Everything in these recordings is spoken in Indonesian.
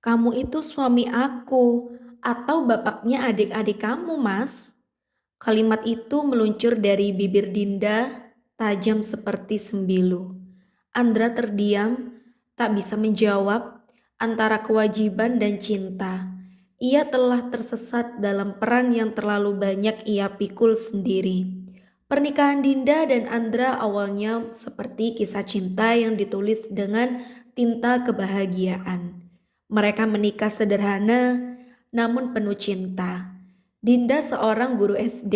Kamu itu suami aku atau bapaknya adik-adik kamu, Mas. Kalimat itu meluncur dari bibir Dinda, tajam seperti sembilu. Andra terdiam, tak bisa menjawab antara kewajiban dan cinta. Ia telah tersesat dalam peran yang terlalu banyak ia pikul sendiri. Pernikahan Dinda dan Andra awalnya seperti kisah cinta yang ditulis dengan tinta kebahagiaan. Mereka menikah sederhana namun penuh cinta. Dinda seorang guru SD,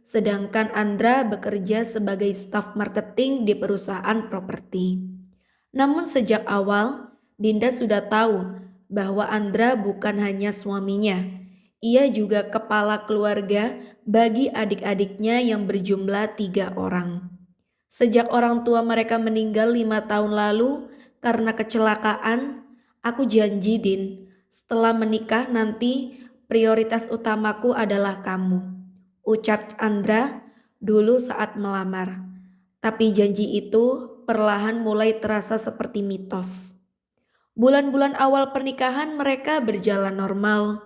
sedangkan Andra bekerja sebagai staf marketing di perusahaan properti. Namun sejak awal, Dinda sudah tahu bahwa Andra bukan hanya suaminya. Ia juga kepala keluarga bagi adik-adiknya yang berjumlah 3 orang. Sejak orang tua mereka meninggal 5 tahun lalu karena kecelakaan, aku janji Din, setelah menikah nanti prioritas utamaku adalah kamu. Ucap Andra dulu saat melamar. Tapi janji itu perlahan mulai terasa seperti mitos. Bulan-bulan awal pernikahan mereka berjalan normal,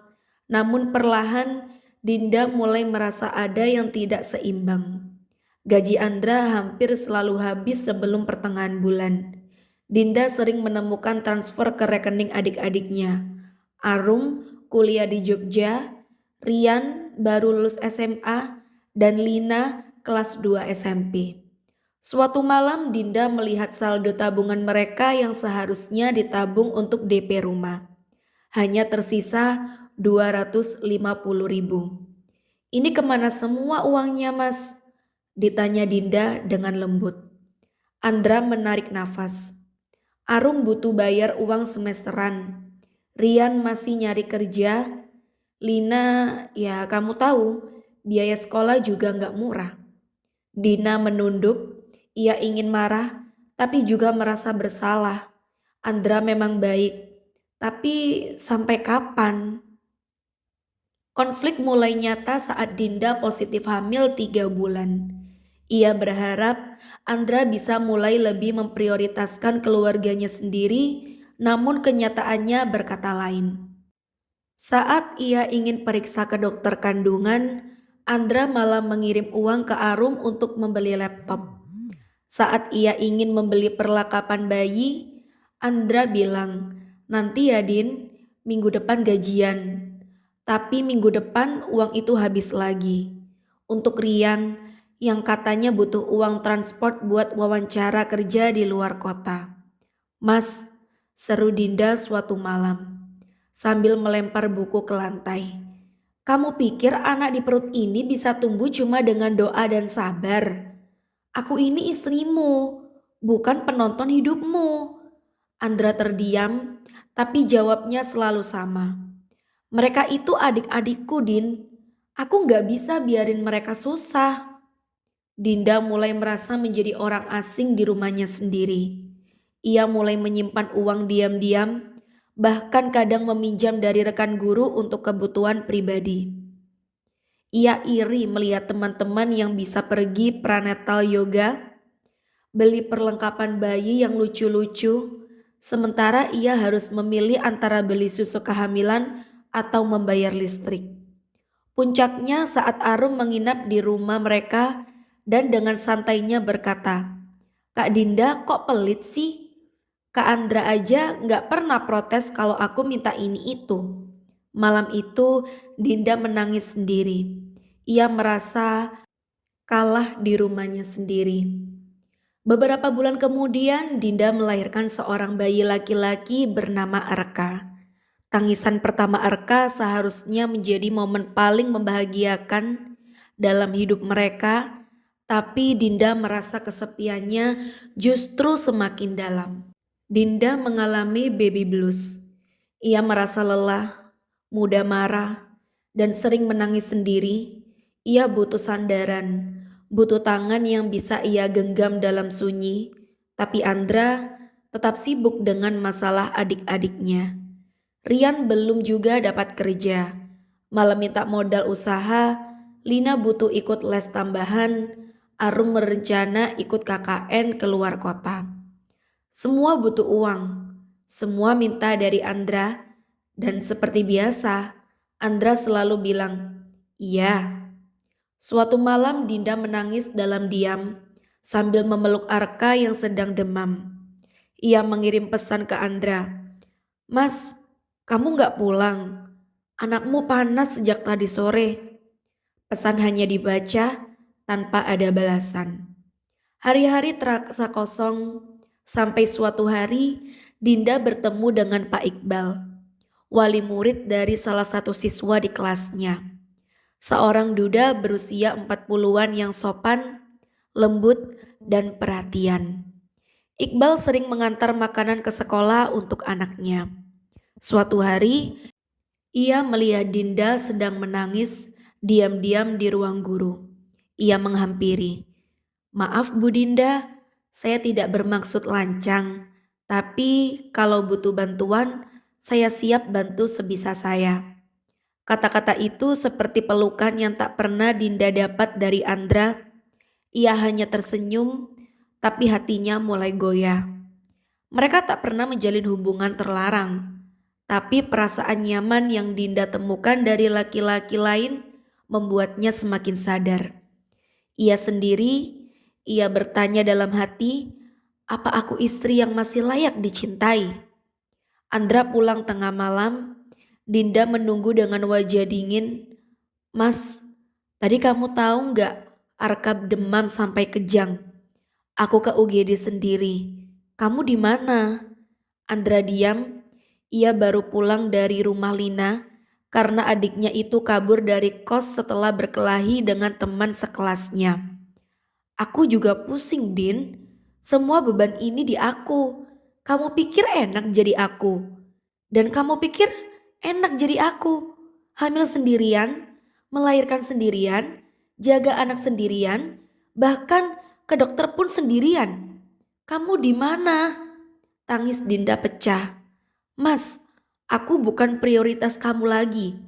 namun perlahan Dinda mulai merasa ada yang tidak seimbang. Gaji Andra hampir selalu habis sebelum pertengahan bulan. Dinda sering menemukan transfer ke rekening adik-adiknya. Arum kuliah di Jogja, Rian baru lulus SMA, dan Lina kelas 2 SMP. Suatu malam Dinda melihat saldo tabungan mereka yang seharusnya ditabung untuk DP rumah. Hanya tersisa 250.000. Ini kemana semua uangnya, Mas? Ditanya Dinda dengan lembut. Andra menarik nafas. Arum butuh bayar uang semesteran. Rian masih nyari kerja. Lina, ya kamu tahu, biaya sekolah juga nggak murah. Dina menunduk, ia ingin marah, tapi juga merasa bersalah. Andra memang baik, tapi sampai kapan? Konflik mulai nyata saat Dinda positif hamil 3 bulan. Ia berharap Andra bisa mulai lebih memprioritaskan keluarganya sendiri, namun kenyataannya berkata lain. Saat ia ingin periksa ke dokter kandungan, Andra malah mengirim uang ke Arum untuk membeli laptop. Saat ia ingin membeli perlengkapan bayi, Andra bilang, "Nanti ya Din, minggu depan gajian." Tapi minggu depan uang itu habis lagi. Untuk Rian yang katanya butuh uang transport buat wawancara kerja di luar kota. "Mas," seru Dinda suatu malam sambil melempar buku ke lantai. "Kamu pikir anak di perut ini bisa tumbuh cuma dengan doa dan sabar? Aku ini istrimu, bukan penonton hidupmu." Andra terdiam, tapi jawabnya selalu sama. "Mereka itu adik-adikku, Din. Aku gak bisa biarin mereka susah." Dinda mulai merasa menjadi orang asing di rumahnya sendiri. Ia mulai menyimpan uang diam-diam, bahkan kadang meminjam dari rekan guru untuk kebutuhan pribadi. Ia iri melihat teman-teman yang bisa pergi prenatal yoga, beli perlengkapan bayi yang lucu-lucu, sementara ia harus memilih antara beli susu kehamilan atau membayar listrik. Puncaknya saat Arum menginap di rumah mereka dan dengan santainya berkata, "Kak Dinda kok pelit sih? Kak Andra aja gak pernah protes kalau aku minta ini itu." Malam itu Dinda menangis sendiri. Ia merasa kalah di rumahnya sendiri. Beberapa bulan kemudian Dinda melahirkan seorang bayi laki-laki bernama Arka. Tangisan pertama Arka seharusnya menjadi momen paling membahagiakan dalam hidup mereka, tapi Dinda merasa kesepiannya justru semakin dalam. Dinda mengalami baby blues. Ia merasa lelah, mudah marah, dan sering menangis sendiri. Ia butuh sandaran, butuh tangan yang bisa ia genggam dalam sunyi, tapi Andra tetap sibuk dengan masalah adik-adiknya. Rian belum juga dapat kerja, malah minta modal usaha. Lina butuh ikut les tambahan. Arum berencana ikut KKN keluar kota. Semua butuh uang, semua minta dari Andra, Dan seperti biasa, Andra selalu bilang, "Iya." Suatu malam Dinda menangis dalam diam sambil memeluk Arka yang sedang demam. Ia mengirim pesan ke Andra, "Mas, kamu gak pulang? Anakmu panas sejak tadi sore." Pesan hanya dibaca tanpa ada balasan. Hari-hari terasa kosong sampai suatu hari Dinda bertemu dengan Pak Iqbal, wali murid dari salah satu siswa di kelasnya. Seorang duda berusia 40-an yang sopan, lembut, dan perhatian. Iqbal sering mengantar makanan ke sekolah untuk anaknya. Suatu hari, ia melihat Dinda sedang menangis diam-diam di ruang guru. Ia menghampiri, "Maaf Bu Dinda, saya tidak bermaksud lancang, tapi kalau butuh bantuan, saya siap bantu sebisa saya." Kata-kata itu seperti pelukan yang tak pernah Dinda dapat dari Andra. Ia hanya tersenyum, tapi hatinya mulai goyah. Mereka tak pernah menjalin hubungan terlarang, tapi perasaan nyaman yang Dinda temukan dari laki-laki lain membuatnya semakin sadar. Ia sendiri, ia bertanya dalam hati, apa aku istri yang masih layak dicintai? Andra pulang tengah malam, Dinda menunggu dengan wajah dingin. "Mas, tadi kamu tahu nggak Arka demam sampai kejang? Aku ke UGD sendiri. Kamu di mana?" Andra diam. Ia baru pulang dari rumah Lina karena adiknya itu kabur dari kos setelah berkelahi dengan teman sekelasnya. "Aku juga pusing, Din. Semua beban ini di aku. Kamu pikir enak jadi aku? Dan kamu pikir enak jadi aku? Hamil sendirian, melahirkan sendirian, jaga anak sendirian, bahkan ke dokter pun sendirian. Kamu di mana?" Tangis Dinda pecah. "Mas, aku bukan prioritas kamu lagi.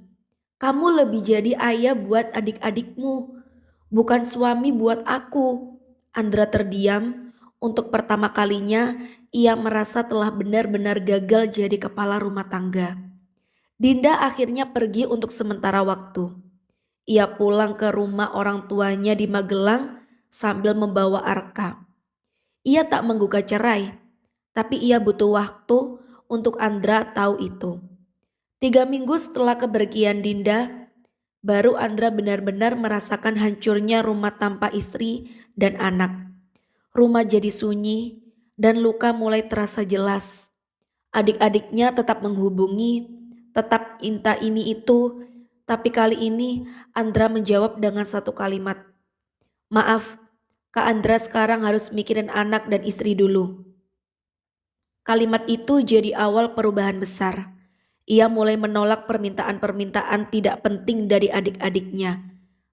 Kamu lebih jadi ayah buat adik-adikmu, bukan suami buat aku." Andra terdiam. Untuk pertama kalinya, ia merasa telah benar-benar gagal jadi kepala rumah tangga. Dinda akhirnya pergi untuk sementara waktu. Ia pulang ke rumah orang tuanya di Magelang sambil membawa Arka. Ia tak menggugat cerai, tapi ia butuh waktu untuk Andra tahu itu. 3 minggu setelah kepergian Dinda, baru Andra benar-benar merasakan hancurnya rumah tanpa istri dan anak. Rumah jadi sunyi dan luka mulai terasa jelas. Adik-adiknya tetap menghubungi, tetap minta ini itu, tapi kali ini Andra menjawab dengan satu kalimat, "Maaf, Kak Andra sekarang harus mikirin anak dan istri dulu." Kalimat itu jadi awal perubahan besar. Ia mulai menolak permintaan-permintaan tidak penting dari adik-adiknya.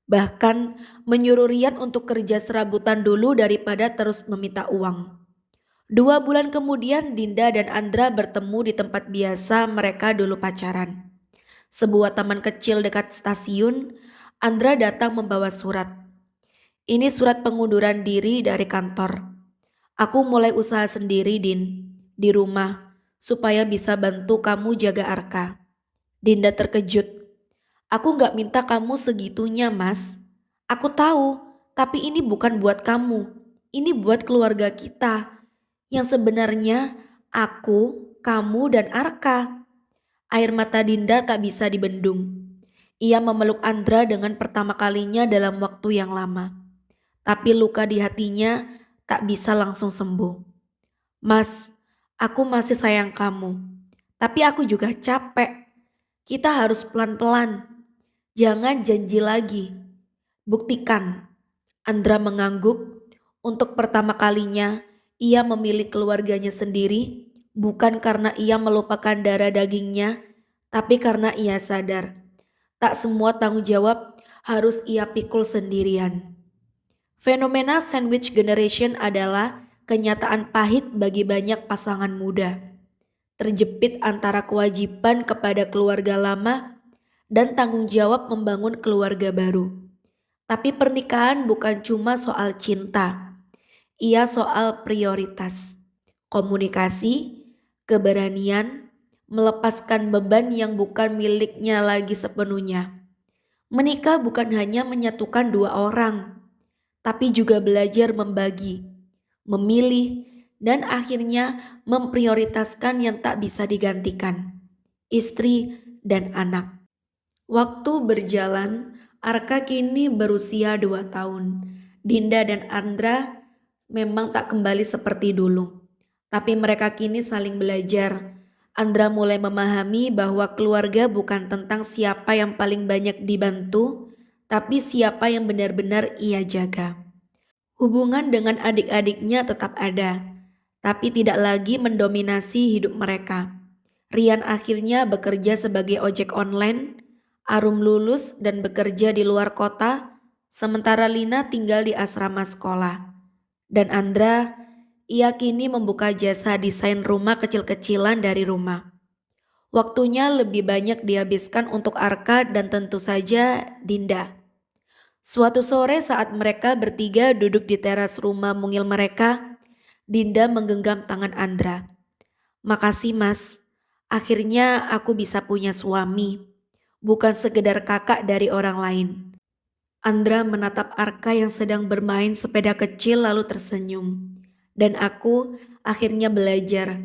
Bahkan menyuruh Rian untuk kerja serabutan dulu daripada terus meminta uang. 2 bulan kemudian Dinda dan Andra bertemu di tempat biasa mereka dulu pacaran. Sebuah taman kecil dekat stasiun. Andra datang membawa surat. "Ini surat pengunduran diri dari kantor. Aku mulai usaha sendiri, Din, di rumah, supaya bisa bantu kamu jaga Arka." Dinda terkejut. "Aku gak minta kamu segitunya, Mas. Aku tahu, tapi ini bukan buat kamu. Ini buat keluarga kita. Yang sebenarnya aku, kamu, dan Arka." Air mata Dinda tak bisa dibendung. Ia memeluk Andra dengan pertama kalinya dalam waktu yang lama. Tapi luka di hatinya tak bisa langsung sembuh. "Mas, aku masih sayang kamu. Tapi aku juga capek. Kita harus pelan-pelan. Jangan janji lagi. Buktikan." Andra mengangguk. Untuk pertama kalinya, ia memilih keluarganya sendiri, bukan karena ia melupakan darah dagingnya, tapi karena ia sadar tak semua tanggung jawab harus ia pikul sendirian. Fenomena sandwich generation adalah kenyataan pahit bagi banyak pasangan muda. Terjepit antara kewajiban kepada keluarga lama dan tanggung jawab membangun keluarga baru. Tapi pernikahan bukan cuma soal cinta, ia soal prioritas, komunikasi, keberanian, melepaskan beban yang bukan miliknya lagi sepenuhnya. Menikah bukan hanya menyatukan dua orang, tapi juga belajar membagi, memilih, dan akhirnya memprioritaskan yang tak bisa digantikan, istri dan anak. Waktu berjalan, Arka kini berusia 2 tahun. Dinda dan Andra memang tak kembali seperti dulu. Tapi mereka kini saling belajar. Andra mulai memahami bahwa keluarga bukan tentang siapa yang paling banyak dibantu, tapi siapa yang benar-benar ia jaga. Hubungan dengan adik-adiknya tetap ada, tapi tidak lagi mendominasi hidup mereka. Rian akhirnya bekerja sebagai ojek online, Arum lulus dan bekerja di luar kota, sementara Lina tinggal di asrama sekolah. Dan Andra, ia kini membuka jasa desain rumah kecil-kecilan dari rumah. Waktunya lebih banyak dihabiskan untuk Arka dan tentu saja Dinda. Suatu sore saat mereka bertiga duduk di teras rumah mungil mereka, Dinda menggenggam tangan Andra. "Makasih mas, akhirnya aku bisa punya suami, bukan sekedar kakak dari orang lain." Andra menatap Arka yang sedang bermain sepeda kecil lalu tersenyum. Dan aku akhirnya belajar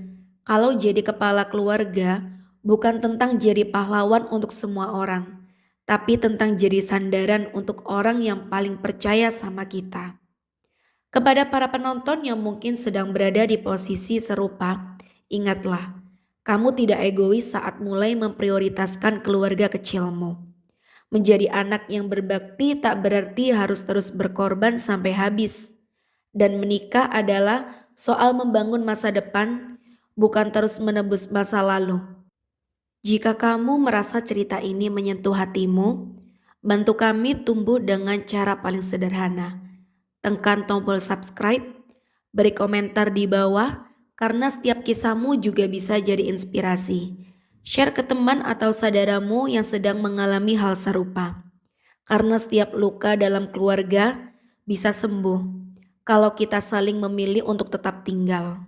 kalau jadi kepala keluarga bukan tentang jadi pahlawan untuk semua orang, tapi tentang jadi sandaran untuk orang yang paling percaya sama kita. Kepada para penonton yang mungkin sedang berada di posisi serupa, ingatlah, kamu tidak egois saat mulai memprioritaskan keluarga kecilmu. Menjadi anak yang berbakti tak berarti harus terus berkorban sampai habis. Dan menikah adalah soal membangun masa depan, bukan terus menebus masa lalu. Jika kamu merasa cerita ini menyentuh hatimu, bantu kami tumbuh dengan cara paling sederhana. Tekan tombol subscribe, beri komentar di bawah, karena setiap kisahmu juga bisa jadi inspirasi. Share ke teman atau saudaramu yang sedang mengalami hal serupa. Karena setiap luka dalam keluarga bisa sembuh kalau kita saling memilih untuk tetap tinggal.